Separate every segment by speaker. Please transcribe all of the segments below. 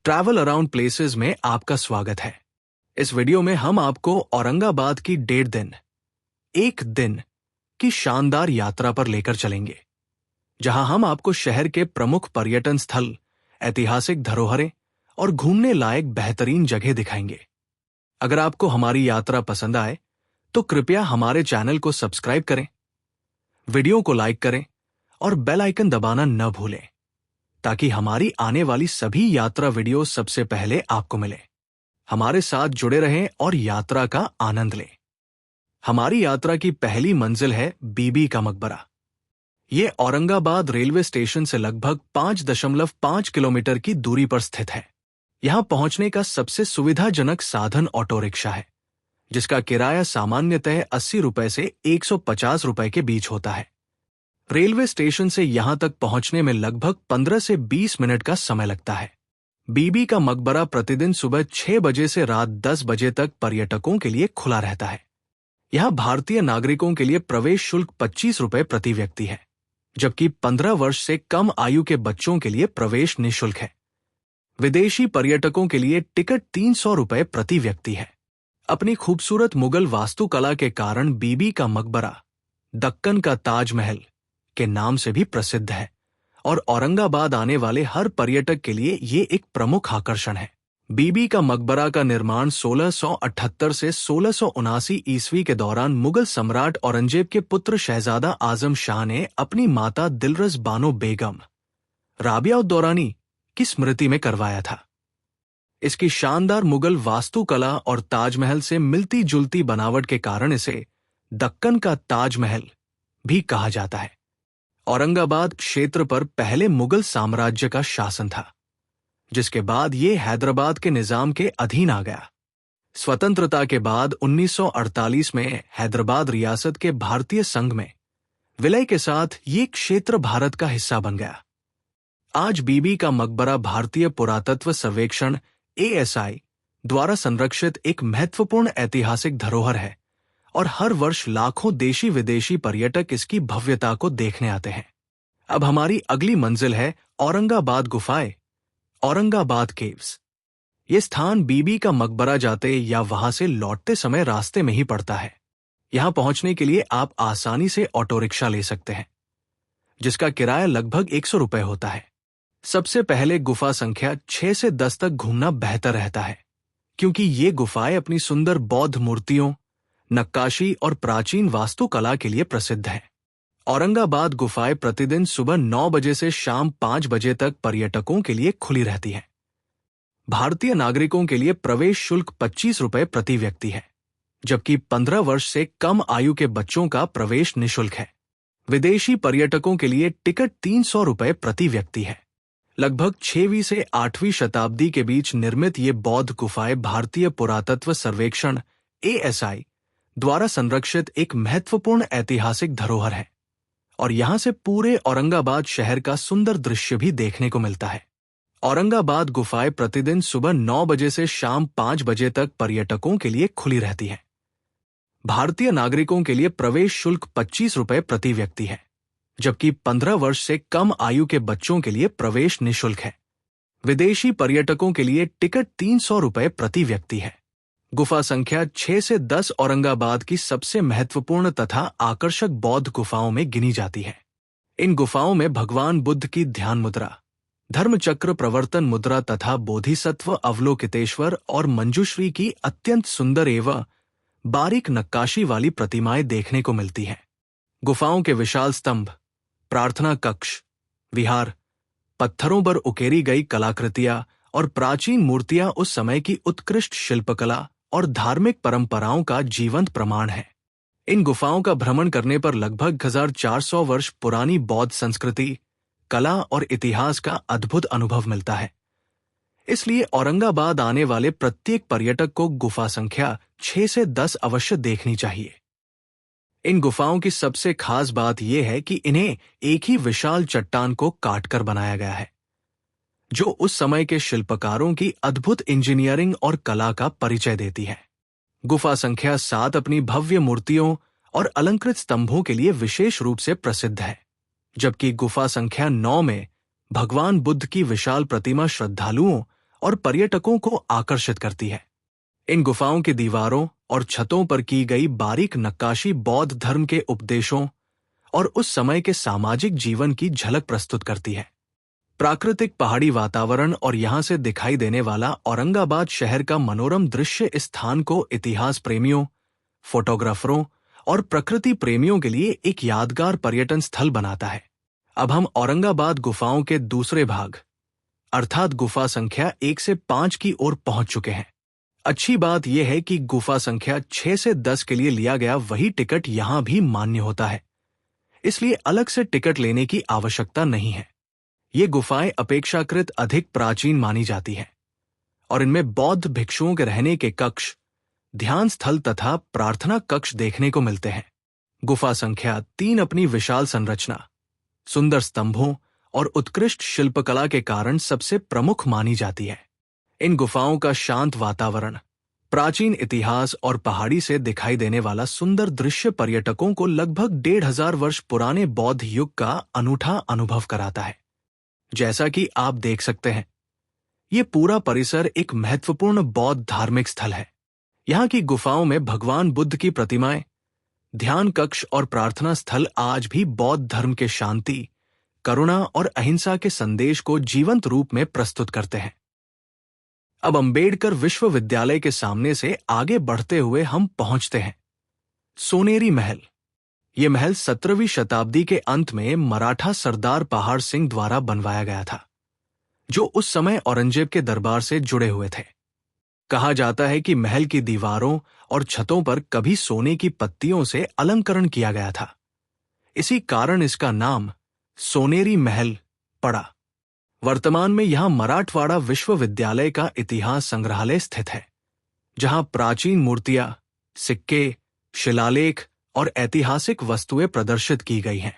Speaker 1: Travel around places में आपका स्वागत है। इस वीडियो में हम आपको औरंगाबाद की 1.5 दिन की शानदार यात्रा पर लेकर चलेंगे, जहां हम आपको शहर के प्रमुख पर्यटन स्थल, ऐतिहासिक धरोहरें और घूमने लायक बेहतरीन जगह दिखाएंगे। अगर आपको हमारी यात्रा पसंद आए तो कृपया हमारे चैनल को सब्सक्राइब करें, वीडियो को लाइक करें और बेल आइकन दबाना न भूलें, ताकि हमारी आने वाली सभी यात्रा वीडियो सबसे पहले आपको मिले। हमारे साथ जुड़े रहें और यात्रा का आनंद लें। हमारी यात्रा की पहली मंजिल है बीबी का मकबरा। ये औरंगाबाद रेलवे स्टेशन से लगभग 5.5 किलोमीटर की दूरी पर स्थित है। यहां पहुंचने का सबसे सुविधाजनक साधन ऑटो रिक्शा है, जिसका किराया सामान्यतः 80 रुपए से 150 रुपए के बीच होता है। रेलवे स्टेशन से यहां तक पहुंचने में लगभग 15 से 20 मिनट का समय लगता है। बीबी का मकबरा प्रतिदिन सुबह 6 बजे से रात 10 बजे तक पर्यटकों के लिए खुला रहता है। यहां भारतीय नागरिकों के लिए प्रवेश शुल्क 25 रुपए प्रति व्यक्ति है, जबकि 15 वर्ष से कम आयु के बच्चों के लिए प्रवेश निःशुल्क है। विदेशी पर्यटकों के लिए टिकट 300 रुपए प्रति व्यक्ति है। अपनी खूबसूरत मुगल वास्तुकला के कारण बीबी का मकबरा दक्कन का ताजमहल के नाम से भी प्रसिद्ध है और औरंगाबाद आने वाले हर पर्यटक के लिए ये एक प्रमुख आकर्षण है। बीबी का मकबरा का निर्माण 1678 से 1679 ईस्वी के दौरान मुगल सम्राट औरंगजेब के पुत्र शहजादा आजम शाह ने अपनी माता दिलरस बानो बेगम राबिया-उद-दौरानी की स्मृति में करवाया था। इसकी शानदार मुगल वास्तुकला और ताजमहल से मिलती जुलती बनावट के कारण इसे दक्कन का ताजमहल भी कहा जाता है। औरंगाबाद क्षेत्र पर पहले मुगल साम्राज्य का शासन था, जिसके बाद ये हैदराबाद के निजाम के अधीन आ गया। स्वतंत्रता के बाद 1948 में हैदराबाद रियासत के भारतीय संघ में विलय के साथ ये क्षेत्र भारत का हिस्सा बन गया। आज बीबी का मकबरा भारतीय पुरातत्व सर्वेक्षण ASI द्वारा संरक्षित एक महत्वपूर्ण ऐतिहासिक धरोहर है और हर वर्ष लाखों देशी विदेशी पर्यटक इसकी भव्यता को देखने आते हैं। अब हमारी अगली मंजिल है औरंगाबाद गुफाएं, औरंगाबाद केव्स। ये स्थान बीबी का मकबरा जाते या वहां से लौटते समय रास्ते में ही पड़ता है। यहां पहुंचने के लिए आप आसानी से ऑटो रिक्शा ले सकते हैं, जिसका किराया लगभग 100 रुपए होता है। सबसे पहले गुफा संख्या 6 से 10 तक घूमना बेहतर रहता है, क्योंकि ये गुफाएं अपनी सुंदर बौद्ध मूर्तियों, नक्काशी और प्राचीन वास्तुकला के लिए प्रसिद्ध है। औरंगाबाद गुफाएं प्रतिदिन सुबह 9 बजे से शाम 5 बजे तक पर्यटकों के लिए खुली रहती हैं। भारतीय नागरिकों के लिए प्रवेश शुल्क 25 रुपए प्रति व्यक्ति है, जबकि 15 वर्ष से कम आयु के बच्चों का प्रवेश निःशुल्क है। विदेशी पर्यटकों के लिए टिकट 300 रुपए प्रति व्यक्ति है। लगभग 6वीं से 8वीं शताब्दी के बीच निर्मित ये बौद्ध गुफाएं भारतीय पुरातत्व सर्वेक्षण ASI द्वारा संरक्षित एक महत्वपूर्ण ऐतिहासिक धरोहर है और यहां से पूरे औरंगाबाद शहर का सुंदर दृश्य भी देखने को मिलता है। औरंगाबाद गुफाएं प्रतिदिन सुबह 9 बजे से शाम 5 बजे तक पर्यटकों के लिए खुली रहती हैं। भारतीय नागरिकों के लिए प्रवेश शुल्क 25 रुपए प्रति व्यक्ति है, जबकि 15 वर्ष से कम आयु के बच्चों के लिए प्रवेश निःशुल्क है। विदेशी पर्यटकों के लिए टिकट 300 रुपए प्रति व्यक्ति है। गुफा संख्या 6 से 10 औरंगाबाद की सबसे महत्वपूर्ण तथा आकर्षक बौद्ध गुफाओं में गिनी जाती है। इन गुफाओं में भगवान बुद्ध की ध्यान मुद्रा, धर्मचक्र प्रवर्तन मुद्रा तथा बोधिसत्व अवलोकितेश्वर और मंजुश्री की अत्यंत सुंदर एवं बारीक नक्काशी वाली प्रतिमाएं देखने को मिलती हैं। गुफाओं के विशाल स्तंभ, प्रार्थना कक्ष, विहार, पत्थरों पर उकेरी गई कलाकृतियां और प्राचीन मूर्तियां उस समय की उत्कृष्ट शिल्पकला और धार्मिक परंपराओं का जीवंत प्रमाण है। इन गुफाओं का भ्रमण करने पर लगभग 1400 वर्ष पुरानी बौद्ध संस्कृति, कला और इतिहास का अद्भुत अनुभव मिलता है। इसलिए औरंगाबाद आने वाले प्रत्येक पर्यटक को गुफा संख्या 6 से 10 अवश्य देखनी चाहिए। इन गुफाओं की सबसे खास बात यह है कि इन्हें एक ही विशाल चट्टान को काटकर बनाया गया है, जो उस समय के शिल्पकारों की अद्भुत इंजीनियरिंग और कला का परिचय देती है। गुफा संख्या 7 अपनी भव्य मूर्तियों और अलंकृत स्तंभों के लिए विशेष रूप से प्रसिद्ध है, जबकि गुफा संख्या 9 में भगवान बुद्ध की विशाल प्रतिमा श्रद्धालुओं और पर्यटकों को आकर्षित करती है। इन गुफाओं की दीवारों और छतों पर की गई बारीक नक्काशी बौद्ध धर्म के उपदेशों और उस समय के सामाजिक जीवन की झलक प्रस्तुत करती है। प्राकृतिक पहाड़ी वातावरण और यहां से दिखाई देने वाला औरंगाबाद शहर का मनोरम दृश्य इस स्थान को इतिहास प्रेमियों, फोटोग्राफरों और प्रकृति प्रेमियों के लिए एक यादगार पर्यटन स्थल बनाता है। अब हम औरंगाबाद गुफाओं के दूसरे भाग अर्थात गुफा संख्या 1 से 5 की ओर पहुंच चुके हैं। अच्छी बात यह है कि गुफा संख्या 6 से 10 के लिए लिया गया वही टिकट यहां भी मान्य होता है, इसलिए अलग से टिकट लेने की आवश्यकता नहीं है। ये गुफाएं अपेक्षाकृत अधिक प्राचीन मानी जाती हैं और इनमें बौद्ध भिक्षुओं के रहने के कक्ष, ध्यान स्थल तथा प्रार्थना कक्ष देखने को मिलते हैं। गुफा संख्या 3 अपनी विशाल संरचना, सुंदर स्तंभों और उत्कृष्ट शिल्पकला के कारण सबसे प्रमुख मानी जाती है। इन गुफाओं का शांत वातावरण, प्राचीन इतिहास और पहाड़ी से दिखाई देने वाला सुंदर दृश्य पर्यटकों को लगभग 1500 वर्ष पुराने बौद्ध युग का अनूठा अनुभव कराता है। जैसा कि आप देख सकते हैं, ये पूरा परिसर एक महत्वपूर्ण बौद्ध धार्मिक स्थल है। यहाँ की गुफाओं में भगवान बुद्ध की प्रतिमाएं, ध्यान कक्ष और प्रार्थना स्थल आज भी बौद्ध धर्म के शांति, करुणा और अहिंसा के संदेश को जीवंत रूप में प्रस्तुत करते हैं। अब अंबेडकर विश्वविद्यालय के सामने से आगे बढ़ते हुए हम पहुंचते हैं सोनेरी महल। ये महल 17वीं शताब्दी के अंत में मराठा सरदार पहाड़ सिंह द्वारा बनवाया गया था, जो उस समय औरंगजेब के दरबार से जुड़े हुए थे। कहा जाता है कि महल की दीवारों और छतों पर कभी सोने की पत्तियों से अलंकरण किया गया था। इसी कारण इसका नाम सोनेरी महल पड़ा। वर्तमान में यहां मराठवाड़ा विश्वविद्यालय का इतिहास संग्रहालय स्थित है, जहां प्राचीन मूर्तियां, सिक्के, शिलालेख और ऐतिहासिक वस्तुएं प्रदर्शित की गई हैं।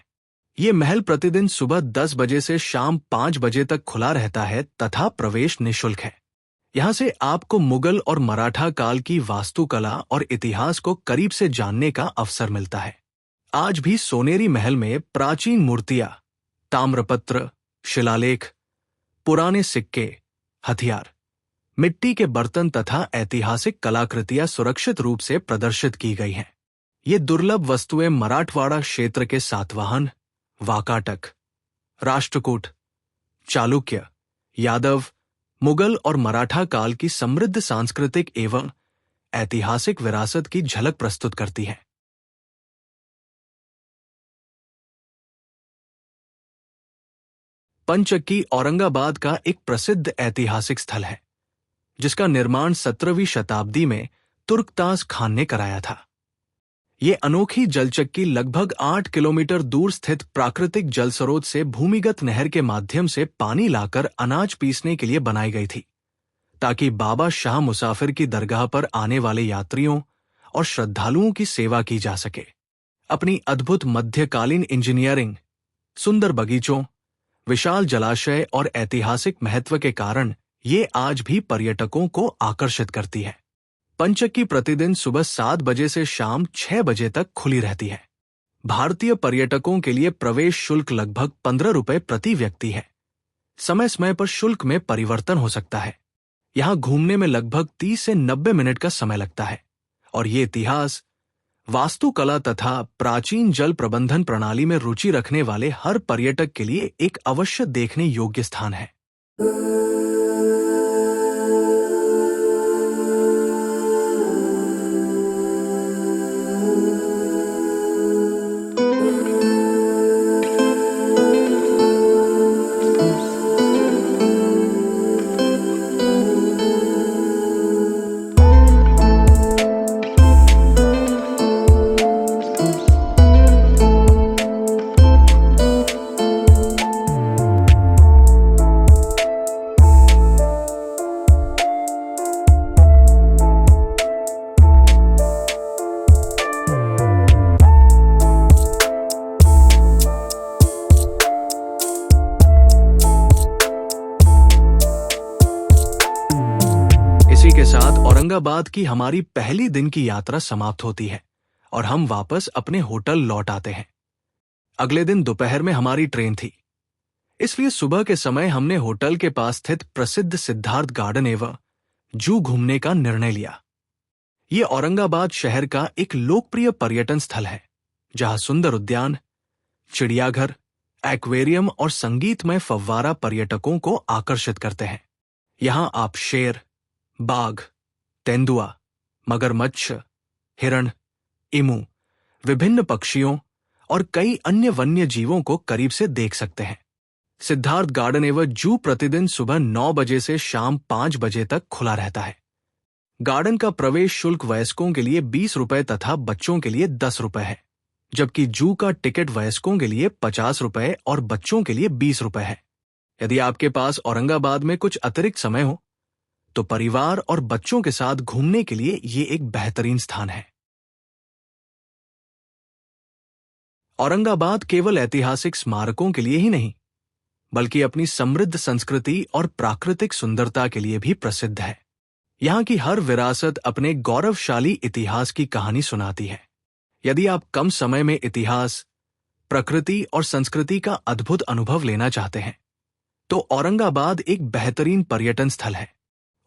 Speaker 1: ये महल प्रतिदिन सुबह 10 बजे से शाम 5 बजे तक खुला रहता है तथा प्रवेश निःशुल्क है। यहां से आपको मुगल और मराठा काल की वास्तुकला और इतिहास को करीब से जानने का अवसर मिलता है। आज भी सोनेरी महल में प्राचीन मूर्तियां, ताम्रपत्र, शिलालेख, पुराने सिक्के, हथियार, मिट्टी के बर्तन तथा ऐतिहासिक कलाकृतियां सुरक्षित रूप से प्रदर्शित की गई हैं। ये दुर्लभ वस्तुएं मराठवाड़ा क्षेत्र के सातवाहन, वाकाटक, राष्ट्रकूट, चालुक्य, यादव, मुगल और मराठा काल की समृद्ध सांस्कृतिक एवं ऐतिहासिक विरासत की झलक प्रस्तुत करती हैं। पंचक्की औरंगाबाद का एक प्रसिद्ध ऐतिहासिक स्थल है, जिसका निर्माण 17वीं शताब्दी में तुर्कतास खान ने कराया था। ये अनोखी जलचक्की लगभग 8 किलोमीटर दूर स्थित प्राकृतिक जल स्रोत से भूमिगत नहर के माध्यम से पानी लाकर अनाज पीसने के लिए बनाई गई थी, ताकि बाबा शाह मुसाफिर की दरगाह पर आने वाले यात्रियों और श्रद्धालुओं की सेवा की जा सके। अपनी अद्भुत मध्यकालीन इंजीनियरिंग, सुंदर बगीचों, विशाल जलाशय और ऐतिहासिक महत्व के कारण ये आज भी पर्यटकों को आकर्षित करती है। पंचक्की प्रतिदिन सुबह 7 बजे से शाम 6 बजे तक खुली रहती है। भारतीय पर्यटकों के लिए प्रवेश शुल्क लगभग 15 रुपए प्रति व्यक्ति है। समय समय पर शुल्क में परिवर्तन हो सकता है। यहाँ घूमने में लगभग 30 से 90 मिनट का समय लगता है और ये इतिहास, वास्तुकला तथा प्राचीन जल प्रबंधन प्रणाली में रुचि रखने वाले हर पर्यटक के लिए एक अवश्य देखने योग्य स्थान है। इसी के साथ औरंगाबाद की हमारी पहली दिन की यात्रा समाप्त होती है और हम वापस अपने होटल लौट आते हैं। अगले दिन दोपहर में हमारी ट्रेन थी। इसलिए सुबह के समय हमने होटल के पास स्थित प्रसिद्ध सिद्धार्थ गार्डन एवं जू घूमने का निर्णय लिया। ये औरंगाबाद शहर का एक लोकप्रिय पर्यटन स्थल है, जहां सुंदर उद्यान, चिड़ियाघर, एक्वेरियम और संगीतमय फव्वारा पर्यटकों को आकर्षित करते हैं। यहां आप शेर, बाघ, तेंदुआ, मगरमच्छ, हिरण, इमू, विभिन्न पक्षियों और कई अन्य वन्य जीवों को करीब से देख सकते हैं। सिद्धार्थ गार्डन एवं जू प्रतिदिन सुबह 9 बजे से शाम 5 बजे तक खुला रहता है। गार्डन का प्रवेश शुल्क वयस्कों के लिए 20 रुपए तथा बच्चों के लिए 10 रुपए है, जबकि जू का टिकट वयस्कों के लिए 50 रुपए और बच्चों के लिए 20 रुपए है। यदि आपके पास औरंगाबाद में कुछ अतिरिक्त समय हो, तो परिवार और बच्चों के साथ घूमने के लिए ये एक बेहतरीन स्थान है। औरंगाबाद केवल ऐतिहासिक स्मारकों के लिए ही नहीं, बल्कि अपनी समृद्ध संस्कृति और प्राकृतिक सुंदरता के लिए भी प्रसिद्ध है। यहाँ की हर विरासत अपने गौरवशाली इतिहास की कहानी सुनाती है। यदि आप कम समय में इतिहास, प्रकृति और संस्कृति का अद्भुत अनुभव लेना चाहते हैं, तो औरंगाबाद एक बेहतरीन पर्यटन स्थल है।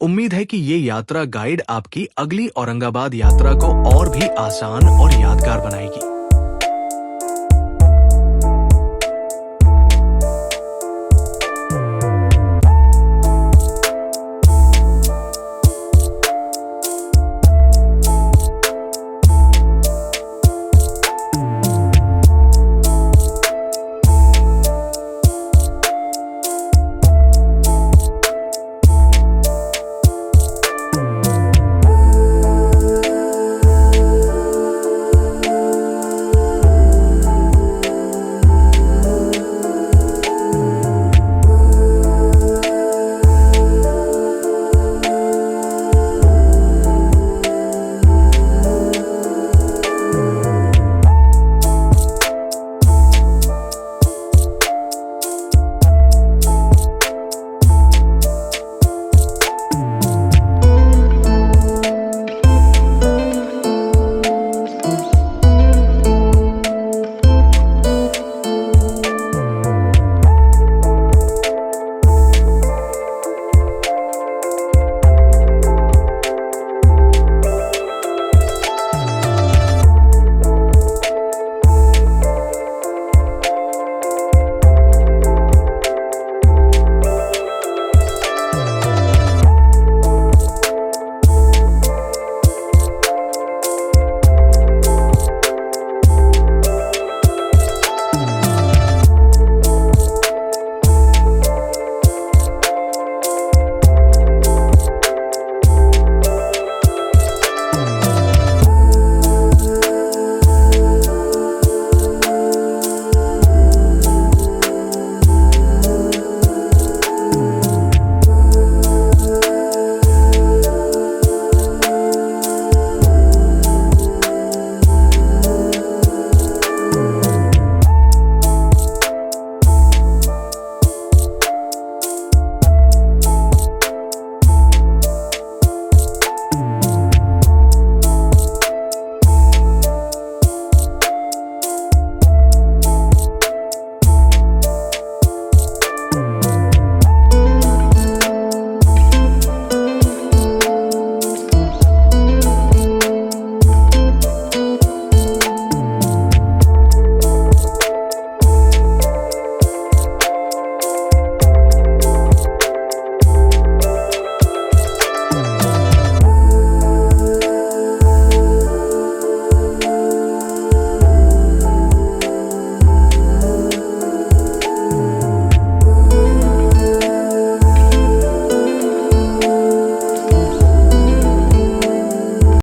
Speaker 1: उम्मीद है कि ये यात्रा गाइड आपकी अगली औरंगाबाद यात्रा को और भी आसान और यादगार बनाएगी।